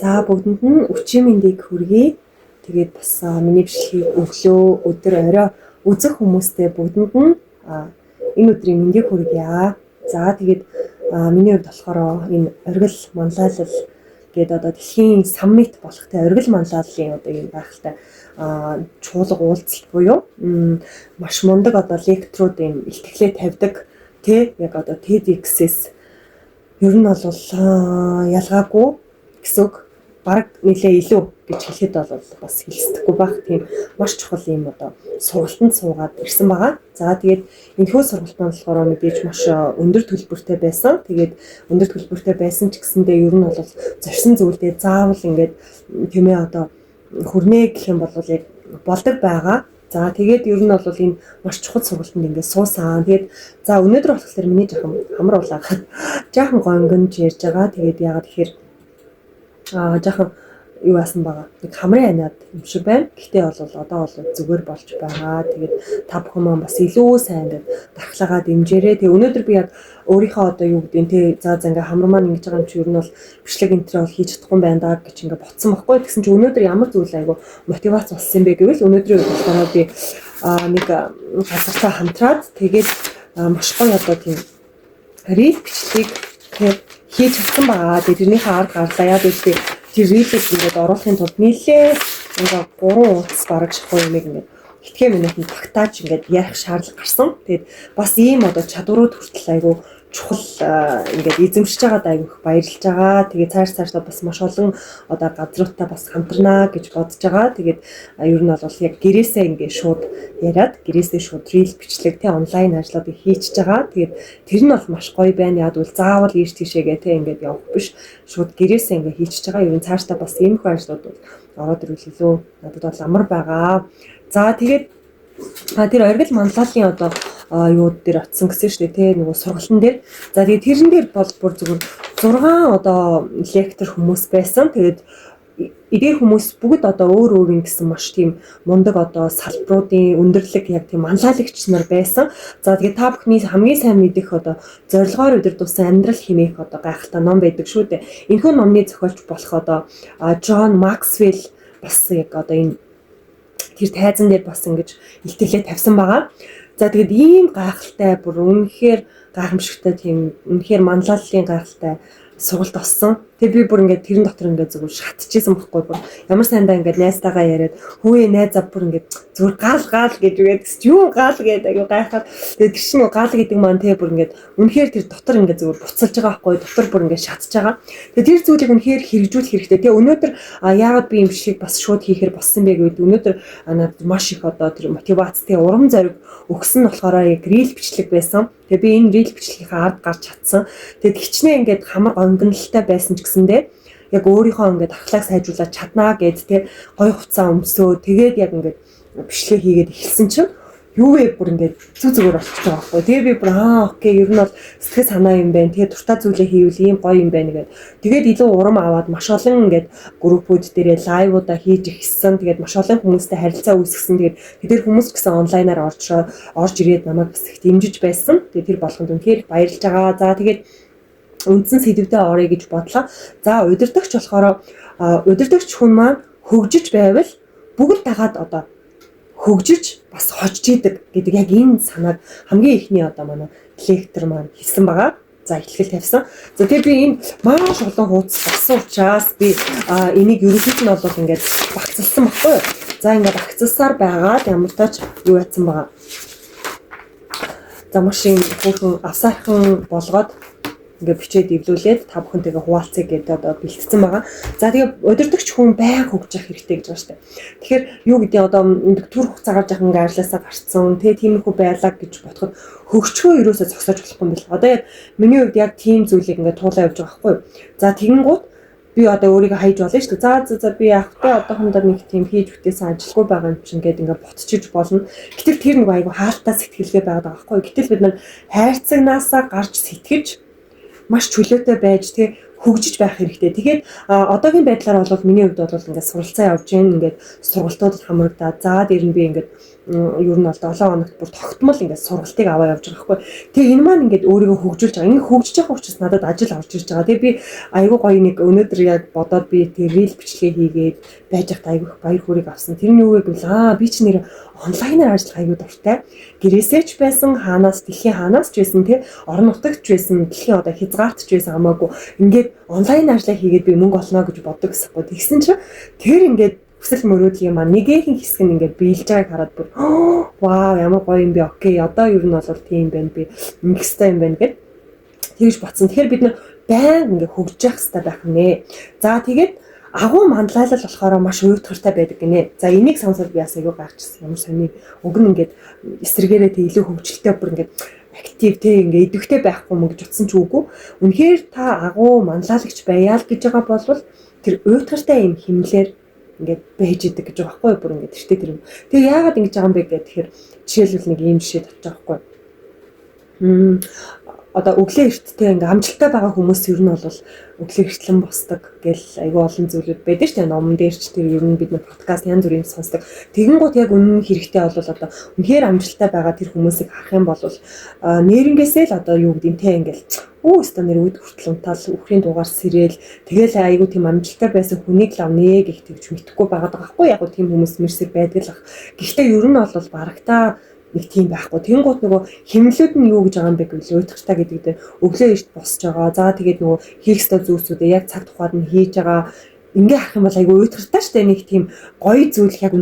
За бүгдэнд нь өчигдөр мэндийг хүргэе. Тэгээд бас миний бичлэгийг өглөө, өдөр, орой үзэх хүмүүстээ бүгдэнд нь энэ өдрийн мэндийг хүргье. За тэгээд миний хувьд болохоор энэ оргил манлайлал гэдэг одоо дэлхийн саммит болох те оргил манлайллын одоо юм гайхалтай чуулга уулзалт буюу маш мундаг одоо лекторууд юм ихтгэлээ тавьдаг те яг одоо TEDx-с ер нь бол ялгаагүй гэсэн үг бараг нэлээ илүү гэж хэлэхэд бол бас хэлцдэггүй байх тийм маш чухал юм одоо сургалтанд суугаад ирсэн байгаа. За тэгээд энэхүү сургалт нь болохоор мэдээж маш өндөр төлбөртэй байсан. Тэгээд өндөр төлбөртэй байсан ч гэсэндээ ер нь бол зорьсон зүйлдээ заавал ингээд тийм ээ одоо хүрнэ гэх юм бол яг болдог байгаа. За тэгээд ер нь бол энэ маш чухал сургалтанд ингээд суусан. Тэгээд за өнөөдөр болохоор миний жоохон амар улаагаад жоохон гонгонж ярьж байгаа. Тэгээд яагаад тэгэхээр жоохон юу яасан байгаа. Нэг хамрын аниад юм шиг байна. Гэхдээ бол одоо бол зүгээр болж байгаа. Тэгээд та бүхэн маань бас илүү сайн ингээд дархлаагаа дэмжээрэй. Тэгээ өнөөдөр би яг өөрийнхөө одоо юу гэдэг нь те за ингээ хамар маань ингэж байгаа юм чи ер нь бол бичлэг энтрээ бол хийж чадахгүй юм байна даа гэж ингээ ботсон байхгүй. Тэгсэн чи өнөөдөр ямар зүйл айгу мотивац болсон юм бэ гэвэл өнөөдрийн үед болохоор би нэг газартаа хамтраад тэгээд маш гоё одоо тийм рил бичлэг хийж чадсан байгаа. Тэгээд тэрнийхээ арга гарлаа яа гэвэл тэр рилийг ингээд оруулахын тулд нийлээ ингээ 3 утас бараг шахуу юм ингээд хитгэн минутанд багтааж ингээд ярих шаардлага гарсан. Тэгээд бас ийм одоо чадварууд хүртэл айгу чухал ингээд эзэмшиж байгаад айгу их баярлж байгаа. Тэгээд цаашдаа бас маш олон одоо газруудтай бас хамтарнаа гэж бодож байгаа. Тэгээд ер нь бол яг гэрээсээ ингээд шууд яриад гэрээсээ шууд рил бичлэг те онлайн ажлуудыг хийчихэж байгаа. Тэгээд тэр нь бол маш гоё байна. Яг бол заавал ийш тийшээгээ те ингээд явах биш. Шууд гэрээсээ ингээд хийчихэж байгаа. Ер нь цаашдаа бас иймэрхүү ажлууд бол ороод ирвэл илүү надад бол амар байгаа. За тэгээд тэр оргил манлайллын одоо юуд дээр очсон гэсэн шүү дээ тий нөгөө сургалтын дээр. За тэгээд тэрэн дээр бол бүр зүгээр 6 одоо лектор хүмүүс байсан. Тэгээд эдгээр хүмүүс бүгд одоо өөр өөр гэсэн маш тийм мундаг одоо салбаруудын өндөрлөг яг тийм манлайлагч нар байсан. За тэгээд та бүхний хамгийн сайн мэдих одоо зорилгоор удирдуулсан амьдрал хэмээх одоо гайхалтай ном байдаг шүү дээ. Энэхүү номны зохиолч болох одоо Джон Максвелл бас яг одоо энэ тэр тайзан дээр бас ингэж илтгэлээ тавьсан байгаа. За тэгээд ийм гайхалтай бүр үнэхээр гайхамшигтай тийм үнэхээр манлайллын гайхалтай сургалт болсон. Тэгээ би бүр ингээд тэрэн дотор ингээд зүгээр шатчихсан байхгүй бүр ямар сайндаа ингээд найзтайгаа яриад хөөе найзаа бүр ингээд зүгээр гал гэж үгээд юу гал гэдэг аюу гайхаад тэгээ тэр чинь гал гэдэг маань тэгээ бүр ингээд үнэхээр тэр дотор ингээд зүгээр буцалж байгаа байхгүй дотор бүр ингээд шатж байгаа. Тэгээ тэр зүйлийг үнэхээр хэрэгжүүлэх хэрэгтэй. Тэгээ өнөөдөр яагаад би юм шиг бас шууд хийхээр болсон бэ гэвэл өнөөдөр надад маш их одоо тэр мотивац тэгээ урам зориг өгсөн нь болохоор яг рил бичлэг байсан. Тэгээ би энэ рил бичлэгийн ард гарч чадсан. Тэгээд хичнээн ингээд хамар гонгонлтой байсан ч гэсэндээ яг өөрийнхөө ингээд ахлааг сайжруулаад чаднаа гэд тэ гоё хуцаа өмсөө тэгээд яг ингээд бичлэг хийгээд эхэлсэн чинь юу вэ бүр ингээд зүгээр болчихж байгаа байхгүй. Тэгээ би бүр окей ер нь бол сэтгэл санаа юм байна. Тэгээ дуртай зүйлээ хийвэл ийм гоё юм байна гэд. Тэгээд илүү урам аваад маш олон ингээд группүүд дээрээ лайвуудаа хийж ихсэн. Тэгээд маш олон хүмүүстэй харилцаа үүсгэсэн. Тэгээд тэр хүмүүс гэсэн онлайнаар орж ирээд намайг бас их дэмжиж байсан. Тэгээд тэр болгонд үнэхээр баярлж байгаа. За тэгээд үндсэн сэдвдээ орё гэж бодлоо. За удирдагч болохоор удирдагч хүн маань хөгжиж байвал бүгд дагаад одоо хөгжиж бас хожиж идэг гэдэг яг энэ санааг хамгийн ихний одоо манай лектор маань хэлсэн байгаа. За ихтгэл тавьсан. За тэгээ би энэ маш олон хуудас болсон учраас би энийг ерөнхийд нь бол ингээд багцлсан баггүй юу. За ингээд багцлсаар байгаад ямар тач юу яатсан байгаа. За машин хүүхэн авсаархан болгоод ингээ бичээд ивлүүлээд та бүхэнтэйгээ хуваалцъя гэдэг одоо бэлтгэсэн байгаа. За тэгээ удирдагч хүн байнга хөгжих хэрэгтэй гэж байна шүү дээ. Тэгэхээр юу гэдэг одоо төр хугацаагаар жаахан ингээ ажилласаа гарцсан тэгээ тиймэрхүү байлаа гэж бодоход хөгжихөө ерөөсөө зогсоож болохгүй юм бэл. Одоо яг миний хувьд яг тийм зүйлийг ингээ туулаа явж байгаа байхгүй юу. За тэгэнгუთ би одоо өөрийгөө хайж болно шүү дээ. За би яахтай одоохондоо нэг тийм хийж бүтээсэн ажилгүй байгаа юм чинь гэдэг ингээ ботчиж болно. Гэтэл тэр нэг айгу хаалттай сэтгэлгээ байгаад байгаа байхгүй юу. Гэтэл бид нар хайрцагнаасаа гарч сэтгэж маш чөлөөтэй байж тэг хөгжиж байх хэрэгтэй. Тэгээд одоогийн байдлаар бол миний хувьд бол ингээд суралцаа явж гин ингээд сургалтуудад хамрагдаад за дээр нь би ингээд ер нь бол 7 хоногт бүр тогтмол ингээд сургалтыг аваа явж байгаа байхгүй. Тэгээ энэ маань ингээд өөрийгөө хөгжүүлж байгаа. Ингээ хөгжиж байгаа учраас надад ажил орж ирж байгаа. Тэгээ би айгүй гоё нэг өнөөдөр яг бодоод би тэр рил бичлэгээ хийгээд байж байхад айгүй баяр хүрийг авсан. Тэр нь юу вэ гэвэл би ч нэр онлайнаар ажиллах айгүй дуртай. Гэрээсээ ч байсан, дэлхийн хаанаас ч байсан тий орон нутагт ч байсан, дэлхийн одоо хязгаарт ч байсан хамаагүй ингээд онлайн ажиллаа хийгээд би мөнгө олно гэж боддог гэсэхгүй. Тэгсэн чинь тэр ингээд хүсэл мөрөөдлийн маань нэгэн хэсэг нь ингээд биелж байгааг хараад бүр вау ямар гоё юм бэ. Окей, одоо ер нь бол тийм байна. Би ингэстэй юм байна гэд тэгж бодсон. Тэгэхээр бид нэр байн ингээд хөгжиж явах хэрэгтэй байх нэ. За тэгээд агуу манлайлал болохоор маш уйдгартай байдаг гинэ. За энийг сонсоод би бас аягүй гайхчихсан. Ямар сони уг нь ингээд эсрэгээрээ тэг илүү хөгжилтэй бүр ингээд актив тэг ингээд идэвхтэй байхгүй мөн гэж утсан ч үгүй. Үнэхээр та агуу манлайлагч байяал гэж байгаа болвол тэр уйдгартай юм химлэр ингээд байж идэг гэж байгаа байхгүй бүр ингээд тэртээ тэр юм. Тэгээ яагаад ингэж байгаа юм бэ гэхээр жишээлбэл нэг ийм жишээ тавьж байгаа байхгүй. Одоо өглөө эрттэй ингээм амжилттай байгаа хүмүүс ер нь бол өглөө эртлэн босдог гэл айгүй олон зүйлүүд байдаг шүү дээ. Номон дээр ч тэр ер нь бид нэг подкаст янз бүрийн сонсдог. Тэгэнгუთ яг үнэн хэрэгтэй бол одоо үнэхээр амжилттай байгаа тэр хүмүүсийг харах юм бол нэрнгээсээ л одоо юу гэдэг юм те ингээл өстө нэр үд хүртэл унтаал үхрийн дугаар сэрэл тэгэл айгүй тийм амжилттай байсан хүнийг л авнэ гэх тэгж мэдхгүй байгаад байгаа хгүй яг тийм хүмүүс мэрсэр байдаг л ах. Гэхдээ ер нь бол барагтаа нэг тийм байхгүй. Тэнгуут нөгөө хэмнэлүүд нь юу гэж байгаа юм бэ гэвэл уйдгартай гэдэг дээр өглөө эрт босч байгаа. За тэгээд нөгөө хийх ёстой зүйлсүүдээ яг цаг тухайд нь хийж байгаа. Ингээ харах юм бол айгүй уйдгартай штэ нэг тийм гоё зүйл яг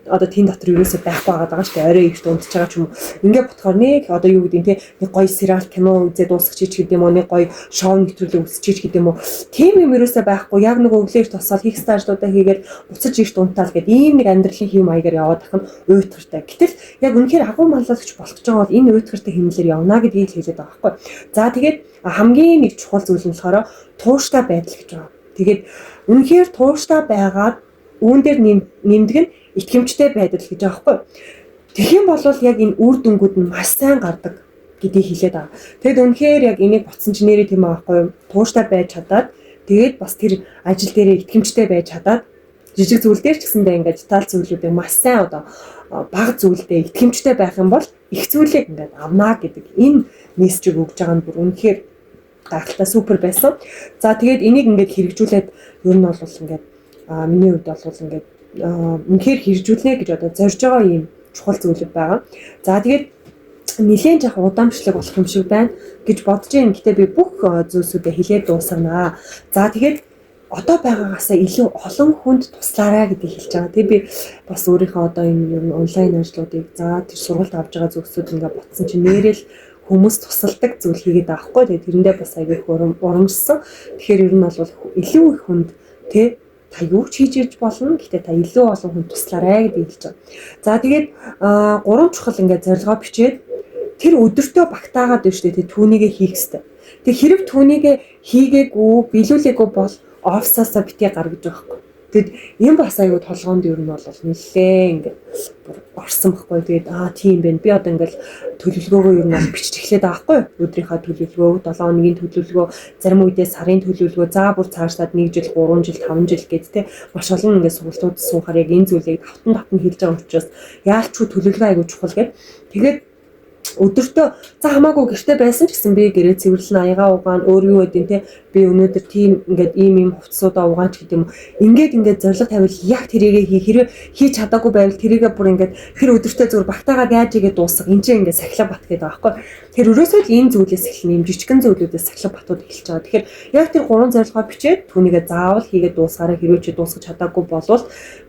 одоо тийм дотор юусоо байхгүй байгаа штэ орой ихт унтж байгаа ч юм уу. Ингээ бодохоор нэг одоо юу гэдэг юм те нэг гоё сериал кино үзээд дуусгачих гэдэг юм уу нэг гоё шоу нэвтрүүлэг үзчих гэдэг юм уу. Тийм юм юусоо байхгүй яг нөгөө өглөө эрт тосоод хийх ёстой ажлуудаа хийгээд буцаж ирт унтаал гэдэг ийм нэг амьдралын хэв маягаар яваад ах нь уйдгартай. Гэтэл яг үнэхээр агуу манлайлагч болох гэж байгаа бол энэ уйдгартай хэмнэлээр явна гэдгийг хэлээд байгаа байхгүй. За тэгээд хамгийн нэг чухал зүйл нь болохоор тууштай байдал гэж байгаа. Тэгээд үнэхээр тууштай байгаад үүн дээр нэмдэг нь итгэмжтэй байдал гэж байгаа байхгүй. Тэгэх юм бол яг энэ үр дүнгууд нь маш сайн гардаг гэдгийг хэлээд байгаа. Тэгэд үнэхээр яг энийг ботсон ч нэрээ тийм байгаа байхгүй. Тууштай байж чадаад тэгээд бас тэр ажил дээрээ итгэмжтэй байж чадаад жижиг зүйл дээр ч гэсэндээ ингээд деталь зүйлүүдийг маш сайн одоо бага зүйлдээ итгэмжтэй байх юм бол их зүйлийг ингээд авнаа гэдэг энэ мессежийг өгж байгаа нь бүр үнэхээр гайхалтай супер байсан. За тэгээд энийг ингээд хэрэгжүүлээд ер нь бол ингээд миний хувьд бол ингээд үнэхээр хэрэгжүүлнэ гэж одоо зорж байгаа юм чухал зүйлүүд байгаа. За тэгээд нэлээд яг удаамжлаг болох юм шиг байна гэж бодож юм. Гэтэ би бүх зүйлсүүдээ хэлээд дуусгана. За тэгээд одоо байгаагаасаа илүү олон хүнд туслаарай гэдгийг хэлж байгаа. Тэгээ би бас өөрийнхөө одоо энэ онлайн ажлуудыг за тэр сургалт авж байгаа зүйлсүүд ингээ ботсон чинь нэрэл хүмүүс тусалдаг зүйл хийгээд байгаа хгүй. Тэгээ тэрэндээ бас аягүй урамжсан. Тэгэхээр ер нь бол илүү их хүнд тэ та юу ч хийж ирж болно. Гэхдээ та илүү олон хүнд туслаарай гэдгийг хэлж байгаа. За тэгээд 3 чухал ингээ зорилгоо бичээд тэр өдөртөө багтаагаад байна шүү дээ. Түүнийгээ хийх хэрэгтэй. Тэг хэрэг түүнийгээ хийгээгүй, биелүүлээгүй бол офсаасаа битгий гар гэж байгаа байхгүй. Тэгэд юм бас аягүй толгоонд ер нь бол нэлээ ингээд орсон байхгүй. Тэгээд тийм байна. Би одоо ингээд төлөвлөгөөгөө ер нь бичиж эхлэhed байгаа байхгүй. Өдрийнхөө төлөвлөгөө, 7 хоногийн төлөвлөгөө, зарим үедээ сарын төлөвлөгөө, за бүр цаашлаад 1 жил, 3 жил, 5 жил гэд те маш олон ингээд сургалтууд суухаар яг энэ зүйлийг давтан хэлж байгаа учраас яалчгүй төлөвлөгөө аягүй чухал гэд. Тэгээд өдөртөө за хамаагүй гэртээ байсан ч гэсэн би гэрээ цэвэрлэн аягаа угаан өөр юу гэдэг те би өнөөдөр тийм ингээд ийм хувцсуудаа угаан ч гэдэг юм. Ингээд зориг тавил яг тэрийгээ хэрэг хийж чадаагүй байвал тэрийгээ бүр ингээд тэр өдөртөө зүгээр багтаагаад яаж игээ дуусах энэ чинь ингээд сахилаа бат гэдэг байгаа байхгүй. Тэр өрөөсөө л энэ зүйлээс эхэлнэ юм жижигхэн зүйлүүдээс сахилаа батууд эхэлж байгаа. Тэгэхээр яг тэр 3 зорилгоо бичээд түүнийгээ заавал хийгээд дуусгаараа хэрвээ чи дуусгаж чадаагүй болвол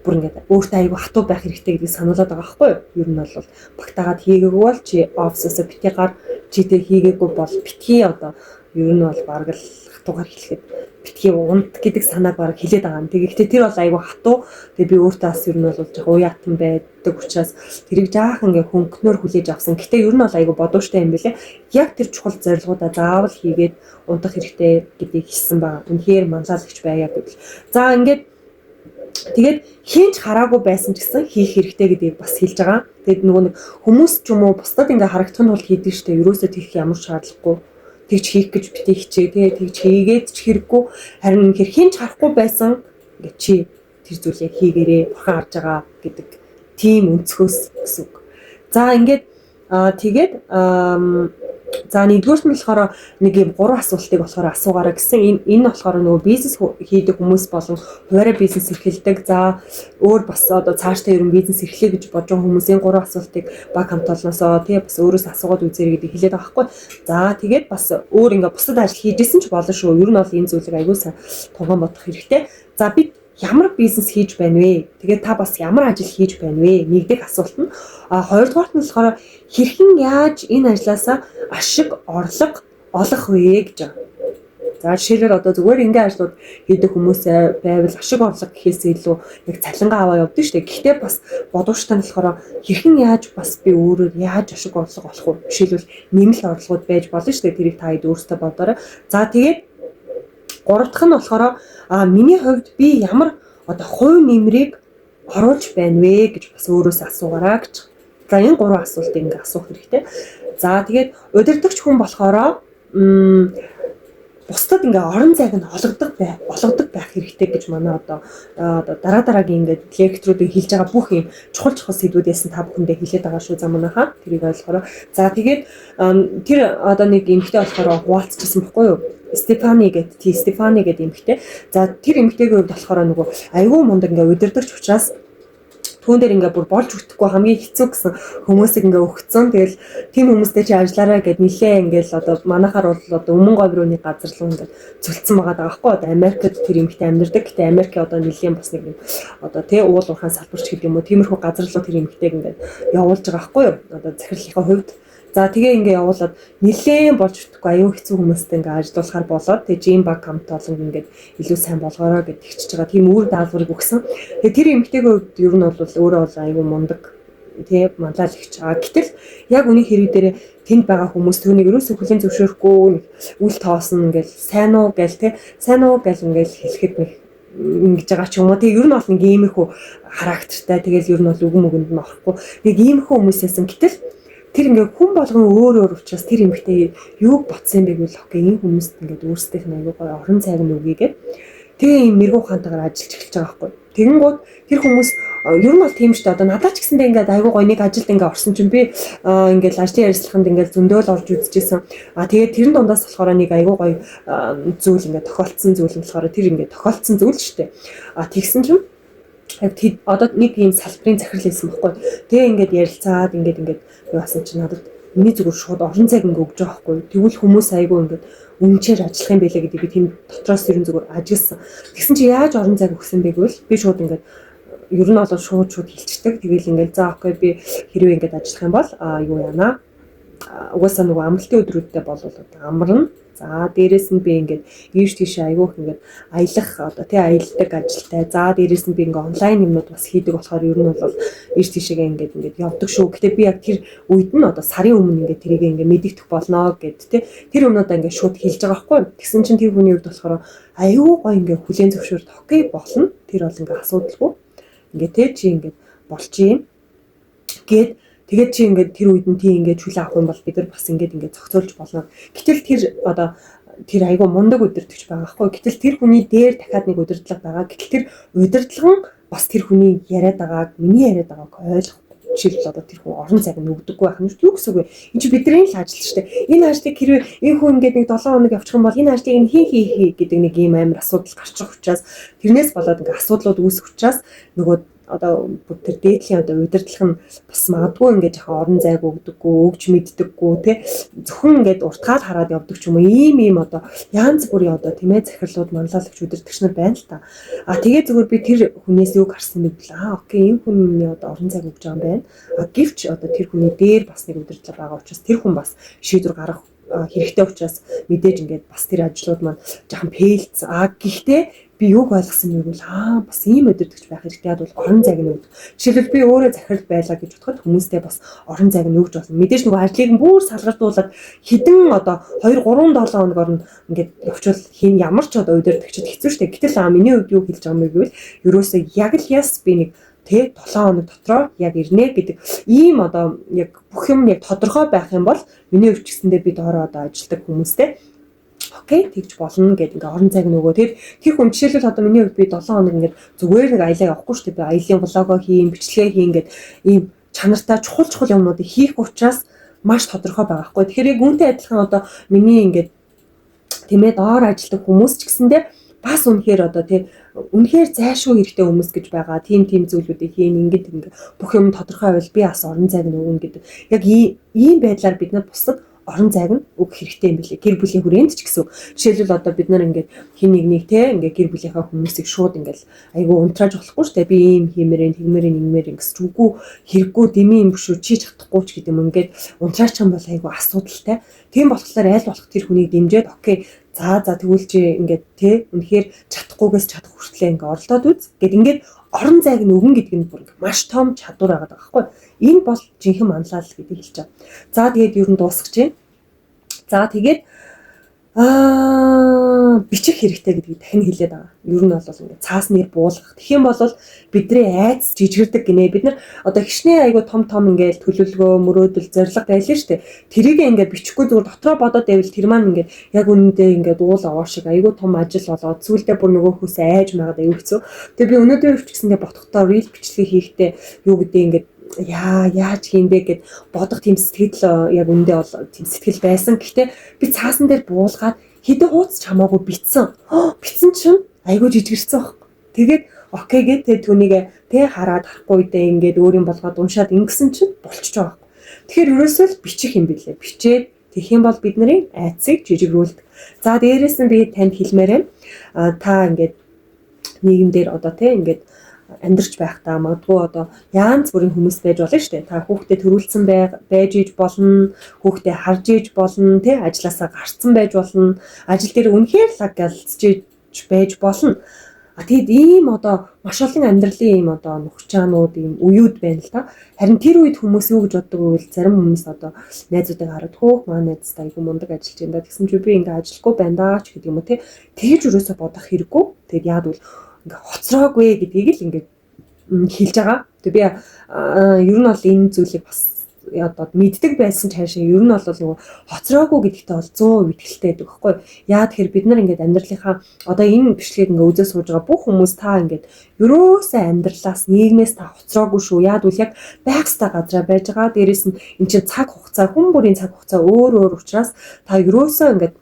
бүр ингээд өөртөө аягүй хатуу байх хэрэгтэй гэдгийг сануулад байгаа байхгүй. Ер нь бол багтаагаад хийгээгүй бол чи офсоосоо битгий гар читэй хийгээгүй бол битгий одоо ер нь бол бараг л хатуугаар хэлэхэд битгий унт гэдэг санааг бараг хэлээд байгаа юм. Тэгэхдээ тэр бол аягүй хатуу. Тэгээ би өөртөө бас ер нь бол жоо уяатан байдаг учраас тэрийг жаахан ингээ хөнгөнөөр хүлээж авсан. Гэтэ ер нь бол аягүй бодууштай юм билэ. Яг тэр чухал зорилгоудаа заавал хийгээд унтах хэрэгтэй гэдгийг хэлсэн байгаа. Үнэхээр манлайлагч байя гэвэл. За ингээд тэгээд хинч хараагүй байсан ч гэсэн хийх хэрэгтэй гэдгийг бас хэлж байгаа. Тэгээд нөгөө нэг хүмүүс ч юм уу бусдад ингээ харагдах нь бол хийдэг штэ. Ерөөсөө тэгэх ямар шаардлагагүй. Тэгж хийх гэж битгий хичээ тэгээ тэгж хийгээд ч хэрэггүй. Харин хинч харахгүй байсан ингээ чи тэр зүйлийг хийгээрээ бурхан харж байгаа гэдэг тийм өнцгөөс гэсэн үг. За ингээд тэгээд за нэгдүгürt нь болохоор нэг юм 3 асуултыг болохоор асуугаарай гэсэн. Энэ болохоор нөгөө бизнес хийдэг хүмүүс болон хуваараа бизнес эрхэлдэг. За өөр бас одоо цаашдаа ерөн бизнес эрхлэе гэж бодож байгаа хүмүүсийн 3 асуултыг баг хамтолноосоо тий бас өөрөөс асуугаад үзээрэй гэдэг хэлээд байгаа байхгүй. За тэгээд бас өөр ингээ бусад ажил хийжсэн ч болно шүү. Ер нь бол энэ зүйлийг аягүй сайн тугаан бодох хэрэгтэй. За бид ямар бизнес хийж байна вэ? Тэгээд та бас ямар ажил хийж байна вэ? Нэгдүгээр асуулт нь. Хоёрдугаарт нь болохоор хэрхэн яаж энэ ажлаасаа ашиг орлого олох вэ гэж байна. За жишээлбэл одоо зүгээр ингээ ажлууд хийдэг хүмүүс байвал ашиг орлого гэхээс илүү яг цалингаа аваа явдаг шүү дээ. Гэхдээ бас бодвочтой нь болохоор хэрхэн яаж бас би өөрөөр яаж ашиг орлого олох вэ? Жишээлбэл нэмэлт орлогууд байж болно шүү дээ. Тэрийг та хэд өөрсдөө бодоорой. За тэгээд гурав дахь нь болохоор миний хувьд би ямар одоо хувь нэмрийг оруулж байна вэ гэж бас өөрөөсөө асуугаарай гэж. За энэ 3 асуултыг ингээ асуух хэрэгтэй. За тэгээд удирдагч хүн болохоор бусдад ингээ орон зайг нь олгодог байх хэрэгтэй гэж манай одоо дараагийн ингээ лекторуудыг хэлж байгаа бүх юм чухал сэдвүүдээс та бүхэндээ хэлээд байгаа шүү за манайхаа тэрийг ойлгохоор. За тэгээд тэр одоо нэг эмэгтэй болохоор хуваалцчихсан баггүй юу? Стефани гэдэг эмэгтэй. За тэр эмэгтэйгийн хувьд болохоор нөгөө айгүй мундаг ингээ удирдагч учраас түүн дээр ингээ бүр болж өгөхгүй хамгийн хэцүү гэсэн хүмүүсийг ингээ өгцөн. Тэгэл тийм хүмүүстэй чи ажиллаарай гэд нилээ ингээл одоо манайхаар бол одоо өмнө говьрууны газар л ингээ зүлцсэн байгаа байхгүй. Одоо Америкт тэр эмэгтэй амьдардаг. Гэтэ Америк одоо нилийн бас нэг одоо тий уул уурхайн салбарч гэдэг юм уу. Тиймэрхүү газар руу тэр эмэгтэйг ингээ явуулж байгаа байхгүй юу? Одоо захирлынхаа хувьд. За тэгээ ингээ явуулаад нилээн болж өгөхгүй аюу хэцүү хүмүүстэй ингээ ажиллуулахаар болоод тэгээ жим баг хамт олон ингээд илүү сайн болгоорой гэж тэгчиж байгаа. Тийм үр даалгаврыг өгсөн. Тэгээ тэр эмэгтэйгийн хувьд ер нь бол өөрөө бол аюу мундаг тий манлайлагч. Гэтэл яг үний хэрэг дээр тэнд байгаа хүмүүс түүнийг ерөөсөө хүлээн зөвшөөрөхгүй үл тоосон ингээл сайн уу гэл тий сайн уу гэл ингээл хэлэхэд нэг ингэж байгаа ч юм уу. Тэгээ ер нь бол нэг иймэрхүү характертай. Тэгэл ер нь бол үгэн мөгөнд нь орохгүй. Нэг иймэрхүү хүмүүсээс гэтэл тэр ингээ хүн болгон өөр учраас тэр эмэгтэй юуг ботсон бэ гэвэл окей энэ хүмүүст ингээд өөрсдийнх нь аягүй гоё орон цайг нь өгье тэгээ юм мэрэгүү хаантайгаар ажиллаж эхэлж байгаа байхгүй. Тэгэнгүүт тэр хүмүүс ер нь бол тийм шүү дээ. Одоо надад ч гэсэндээ ингээд аягүй гоё нэг ажилд ингээ орсон чинь би ингээд ажлын ярилцлаганд ингээд зөндөөл орж үзчихсэн. Тэгээд тэрэн дундаас болохоор нэг аягүй гоё зүйл ингээд тохиолдсон зүйл нь болохоор тэр ингээд тохиолдсон зүйл шүү дээ. Тэгсэн чинь одоо нэг ийм салбарын захирал байсан байхгүй. Тэгээ ингээд ярилцаад ингээд юу асан чи надад миний зүгээр шууд орон зайг ингээ өгж байгаа байхгүй. Тэгвэл хүмүүс айгүй ингээд үнчээр ажиллах юм байлаа гэдэг би тийм дотроос ерэн зүгээр ажигласан. Тэгсэн чи яаж орон зайг өгсөн бэ гэвэл би шууд ингээд ер нь бол шууд хэлчихдэг. Тэгээл ингээд за окей би хэрвээ ингээд ажиллах юм бол юу яана. Угаасаа нөгөө амралтын өдрүүдэд бол амарна. За дээрэс нь би ингээд ийш тийш айгүйх ингээд аялах одоо тий аялдаг ажилтай. За дээрэс нь би ингээд онлайн юмнууд бас хийдэг болохоор ер нь бол ийш тийшээ ингээд явдаг шүү. Гэтэ би яг тэр үед нь одоо сарын өмнө ингээд тэрийг ингээд мэдэгдэх болно гэд тий тэр өмнөдөө ингээд шууд хэлж байгаа байхгүй. Тэгсэн чинь тэр хүний үед болохоор айгүй гоо ингээд хүлэн зөвшөөрд окей болно. Тэр бол ингээд асуудалгүй. Ингээд тий чи ингээд болчих юм гэд тэгээд чи ингээд тэр үед нь тийм ингээд хүлээ авах юм бол бид нар бас ингээд зохицуулж болно. Гэтэл тэр одоо тэр айгүй мундаг удирдахч байгаа байхгүй. Гэтэл тэр хүний дээр дахиад нэг удирдлага байгаа. Гэтэл тэр удирдлага нь бас тэр хүний яриад байгааг, миний яриад байгааг ойлгохгүй. Жишээлбэл одоо тэр хүн орон зайг нь өгдөггүй байх нь юу гэсэн үг вэ? Энд чи бидний л ажил шүү дээ. Энэ ажлыг хэрвээ энэ хүн ингээд нэг 7 хоног явчих юм бол энэ ажлыг нь хий гэдэг нэг ийм амар асуудал гарчих учраас тэрнээс болоод ингээд асуудлууд үүсэх учраас нөгөө одоо тэр дээдлийн одоо удирдлага нь бас магадгүй ингээд яхаа орон зайг өгдөггүй, өгж мэддэггүй тий зөвхөн ингээд уртгаал хараад явдаг ч юм уу ийм одоо янз бүрийн одоо тийм ээ захирлууд манлайлагч удирдагч нар байна л та. Тэгээ зөвхөн би тэр хүнээс юу гарсан мэт л окей энэ хүний одоо орон зайг өгж байгаа юм байна. Гэвч одоо тэр хүний дээр бас нэг удирдлага байгаа учраас тэр хүн бас шийдвэр гаргах хэрэгтэй учраас мэдээж ингээд бас тэр ажлууд маань жоохон фейлц. Гэхдээ би юуг ойлгосон юм бол бас ийм өдөртөгч байх хэрэгтэй. Яг бол орон зайг нь өгдөг. Жишээлбэл би өөрөө захирал байлаа гэж бодоход хүмүүстэй бас орон зайг нь өгж болно. Мэдээж нөгөө ажлыг нь бүр салгардуулаад хідэн одоо 2-3-7 хоногор нь ингээд явуучвал хин ямар ч одоо өдөртөгчд хэцүү шттэ. Гэтэл миний хувьд юу хэлж байгаа юм бэ гэвэл ерөөсөө яг л яс би нэг тэ 7 хоног дотроо яг ирнэ гэдэг ийм одоо яг бүх юм яг тодорхой байх юм бол миний хувьд ч гэсэндээ би доороо одоо ажилладаг хүмүүстэй окей тэгж болно гэдэг ингээ орон зайг нөгөө тэр хүн жишээлбэл одоо миний хувьд би 7 хоног ингээ зүгээр нэг аялаа явахгүй шүү дээ. Би аялын влогоо хийн, бичлэгээ хийн гэдэг ийм чанартай чухал юмнуудыг хийх учраас маш тодорхой байгаа хгүй. Тэгэхээр яг үүнтэй адилхан одоо миний ингээ тиймээ доор ажилладаг хүмүүс ч гэсэндээ бас үнэхээр одоо үнэхээр зайлшгүй хэрэгтэй хүмүүс гэж байгаа. Тим зүйлүүдийг хийн ингээ бүх юм тодорхой байвал би бас орон зайг нөгөн гэдэг. Яг ийм байдлаар бид нар бусдад орон зайг нь өгөх хэрэгтэй юм билээ. Гэр бүлийн хүрээнд ч гэсэн. Жишээлбэл одоо бид нар ингээд хин нэг ингээ гэр бүлийнхаа хүмүүсийг шууд ингээл айгүй унтрааж болохгүй шүү дээ. Би ийм хиймээрэн гэсэн ч үгүй хэрэггүй дэмий юм шүү чи чадахгүй ч гэдэг юм ингээд унтраач юм бол айгүй асуудалтай. Тийм болохоор аль болох тэр хүнийг дэмжиж окей за тэгвэл чи ингээд үнэхээр чадахгүйгээс чадах хүртлээ ингээ оролдоод үз гэд ингээд орон зайг нь өгнө гэдэг нь бүр маш том чадвар байгаа байхгүй. Энэ бол жинхэнэ манлайлал гэдгийг хэлж байгаа. За тэгээд ер нь дуусгаж байна. За тэгээд бичих хэрэгтэй гэдгийг дахин хэлээд байгаа. Ер нь бол ингээд цаас нэр буулгах. Тэгэх юм бол бидний айц жижигэрдэг гинэ. Бид нар одоо хичнээн айгу том ингээд төлөвлөгөө, мөрөөдөл, зорилго байлаа шүү дээ. Тэрийг ингээд бичихгүй зүгээр дотроо бодоод байвал тэр маань ингээд яг үнэндээ ингээд уул аваа шиг айгу том ажил болоод сүүлдээ бүр нөгөө хүс айж магаад аюу хэцүү. Тэгээ би өнөөдөр ч гэсэндээ бодохдоо рил бичлэг хийхдээ юу гэдэг ингээд яаж хиймбэ гэд бодох тийм сэтгэл яг үндэ бол тийм сэтгэл байсан. Гэхдээ би цаасан дээр буулгаад хэдэн хуудас ч хамаагүй битсэн. Битсэн чинь айгүй жижигэрсэн баг. Тэгээд окей гэдэг түүнийг хараад харахгүй дэ ингээд өөрийн болгоод уншаад ингэсэн чинь болчихж байгаа. Тэгэхээр ерөөсөө л бичих юм билээ. Бичээд тэгэх юм бол бидний айцыг жижигрүүлдэг. За дээрээс нь би танд хэлмээр та ингээд нийгэмдэр одоо ингээд амьдрч байхдаа магадгүй одоо янз бүрийн хүмүүс байж болно шүү дээ. Та хүүхдээ төрүүлсэн байж иж болно, хүүхдээ харж иж болно, ажилласаа гарцсан байж болно, ажил дээр үнэхээр лаг галзж байж болно. Тэгэд ийм одоо маш олон амьдралын ийм одоо нухчаанууд ийм үеуд байна л да. Харин тэр үед хүмүүс юу гэж боддог вэ? Зарим хүмүүс одоо найзуудыг хараад хөөх маань найзтай айгүй мундаг ажиллаж байна да. Тэгсэн чи би ингээ ажиллахгүй байна да ч гэдэг юм уу тэгж өрөөсө бодох хэрэггүй. Тэгэд яад бол ингээ хоцроогүй гэдгийг л ингээ хэлж байгаа. Тэг би ер нь бол энэ зүйлийг бас одоо мэддэг байсан ч хаашаа ер нь бол нөгөө хоцроогүй гэдэгтээ бол 100% итгэлтэй байдаг байхгүй. Яа тэгэхээр бид нар ингээд амьдралынхаа одоо энэ бичлэгийг ингээ үзэж сууж байгаа бүх хүмүүс та ингээд ерөөсөө амьдралаас нийгмээс та хоцроогүй шүү. Яад үл яг байгстай газараа байж байгаа. Дээрээс нь эн чинь цаг хугацаа хүн бүрийн цаг хугацаа өөр учраас та ерөөсөө ингээд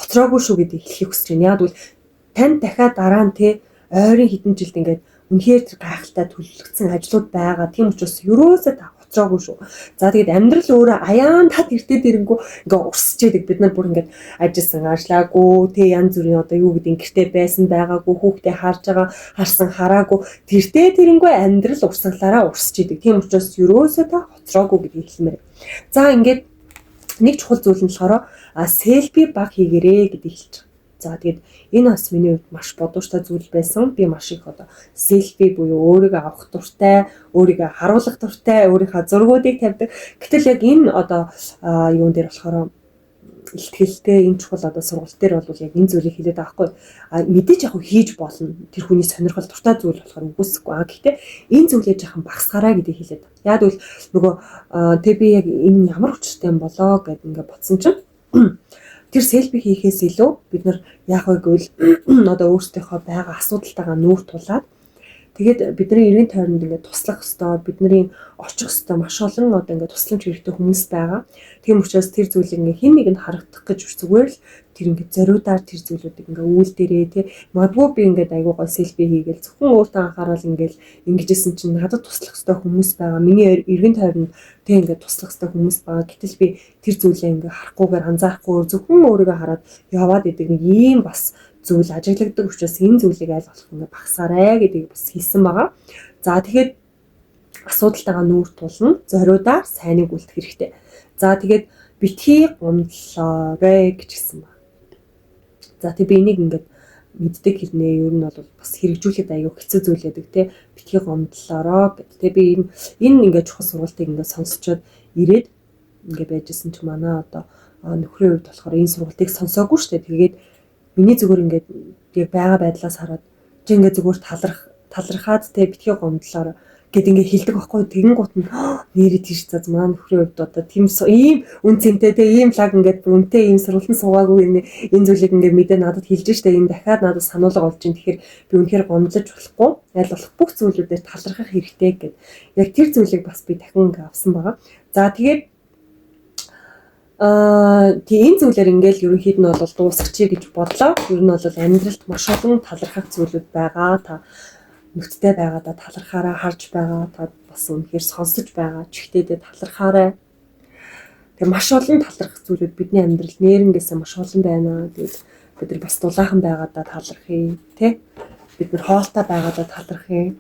хоцроогүй шүү гэдгийг хэлхийг хүсэж байна. Яад үл тань дахиад дараа нь ойрын хэдэн жилд ингээд үнэхээр тэр гайхалтай төлөвлөгдсөн ажлууд байгаа. Тийм учраас ерөөсөө та хоцроогүй шүү. За тэгээд амьдрал өөрөө аяан тат эртээ дэрэнгүү ингээ урсч яадаг. Бид нар бүр ингээд ажилласан ажиллаагүй янз бүрийн одоо юу гэдэг гэртээ байсан байгаагүй хүүхдээ харж байгаа харсан хараагүй тэртээ тэрэнгүү амьдрал урсгалаараа урсч яадаг. Тийм учраас ерөөсөө та хоцроогүй гэдгийг хэлмээр. За ингээд нэг чухал зүйл нь болохоор селфи баг хийгэрээ гэдгийг хэлж байгаа. За тэгээд энэ бас миний хувьд маш бодууштай зүйл байсан. Би маш их одоо селфи буюу өөрийгөө авах дуртай, өөрийгөө харуулах дуртай, өөрийнхөө зургуудыг тавьдаг. Гэтэл яг энэ одоо юун дээр болохоор ихтгэлтэй энэ чухал одоо сургалт дээр бол яг энэ зүйлийг хэлээд байгаа хгүй. Мэдээж яг хийж болно. Тэр хүний сонирхол дуртай зүйл болохоор үгүйсэхгүй. Гэхдээ энэ зүйлээ жаахан багсгаараа гэдгийг хэлээд. Яг бол нөгөө би яг энэ ямар хүчтэй юм болоо гэд ингээ бодсон чинь тэр селфи хийхээс илүү бид нар яг үгүй одоо өөрсдийнхөө байгаа асуудалтайгаа нүүр тулаад тэгээд бидний эргэн тойронд ингээд туслах ёстой, бидний очих ёстой маш олон одоо ингээд тусламж хэрэгтэй хүмүүс байгаа. Тийм учраас тэр зүйлийг ингээд хэн нэгэнд харагдах гэж зүгээр л тэр ингээд зориудаар тэр зүйлүүдийг ингээд үйлдэрээ магадгүй би ингээд айгуу гой селфи хийгээл зөвхөн өөртөө анхаарал ингэжсэн чинь надад туслах ёстой хүмүүс байгаа. Миний эргэн тойронд ингээд туслах ёстой хүмүүс байгаа. Гэтэл би тэр зүйлээ ингээд харахгүйгээр анзаарахгүй зөвхөн өөрийгөө хараад яваад идэг нэг ийм бас зүйл ажиглагддаг учраас энэ зүйлийг аль болох ингээ багсаарай гэдгийг бас хэлсэн байгаа. За тэгэхээр асуудалтайгаа нүүр тулна, зориудаар сайныг үлдэх хэрэгтэй. За тэгээд битгий гомдлоорой гэж хэлсэн байна. За тэгээд би энийг ингээд мэддэг хэрнээ ер нь бол бас хэрэгжүүлэхэд аюу хэцүү зүйл байдаг те битгий гомдлоорой гэдэг. Тэгээд би энэ ингээд чухал сургалтыг ингээд сонсчоод ирээд ингээд байжсэн чи манай одоо нөхрийн хувьд болохоор энэ сургалтыг сонсоогүй шүү дээ. Тэгээд миний зүгээр ингээд яг байгаа байдлаас хараад чи ингээд зүгээр талархаад битгий гомдлоор гэд ингээ хэлдэг байхгүй. Тэгэн гут нь нэрээ тийш за маань нөхрийн хувьд одоо тийм ийм үн цэнтэй те ийм лаг ингээд үнтэй ийм сургалтын суугаагүй энэ зүйлийг ингээ мэдээ надад хэлж штэ ийм дахиад надад сануулга болж ин тэгэхээр би үнэхээр гомдлож болохгүй аль болох бүх зүйлүүдээр талархах хэрэгтэй гэд яг тэр зүйлийг бас би дахин ингээ авсан байгаа. За тэгээд тийм энэ зүйлээр ингээл ерөнхийд нь бол дуусгачих гэж бодлоо. Ер нь бол амьдралд маш олон талархах зүйлүүд байгаа. Та нүдтэй байгаадаа талархаараа харж байгаа. Та бас үнэхээр сонсож байгаа. Чихтэйдээ талархаарай. Тэгээ маш олон талархах зүйлүүд бидний амьдралд нэрнгээсээ маш олон байна. Тэгээд бид нар бас дулаахан байгаадаа талархъя, тэ? Бид нар хоолтой байгаадаа талархъя.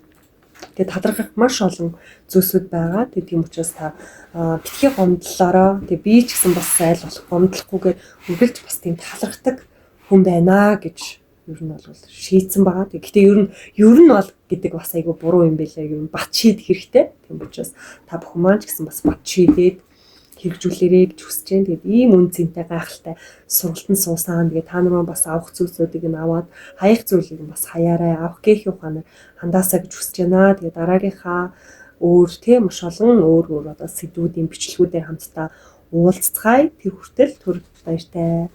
Тэгээд талархах маш олон зүйлсүүд байгаа. Тэгээд тийм учраас та битгий гомдлолоороо тэгээд би ч гэсэн бас айл болох гомдлохгүйгээр үргэлж бас тийм талархдаг хүн байна гэж ер нь бол шийдсэн байгаа. Гэхдээ ер нь бол гэдэг бас айгүй буруу юм байлаа. Ер нь бат шийдэх хэрэгтэй. Тийм учраас та бүхэн маань ч гэсэн бас бат шийдээд хэрэгжүүлээрэй гэж хүсэж байна. Тэгээд ийм үн цэнтэй гайхалтай сургалтанд суусан. Тэгээд та нар бас авах зүйлсүүдийг нь аваад хаях зүйлийг нь бас хаяарай. Авах гээхийн ухаанаар хандаасаа гэж хүсэж байна. Тэгээд дараагийнхаа өөр тийм маш олон өөр одоо сэдвүүдийн бичлэгүүдээр хамтдаа уулзцгаая. Тэр хүртэл түр баяртай.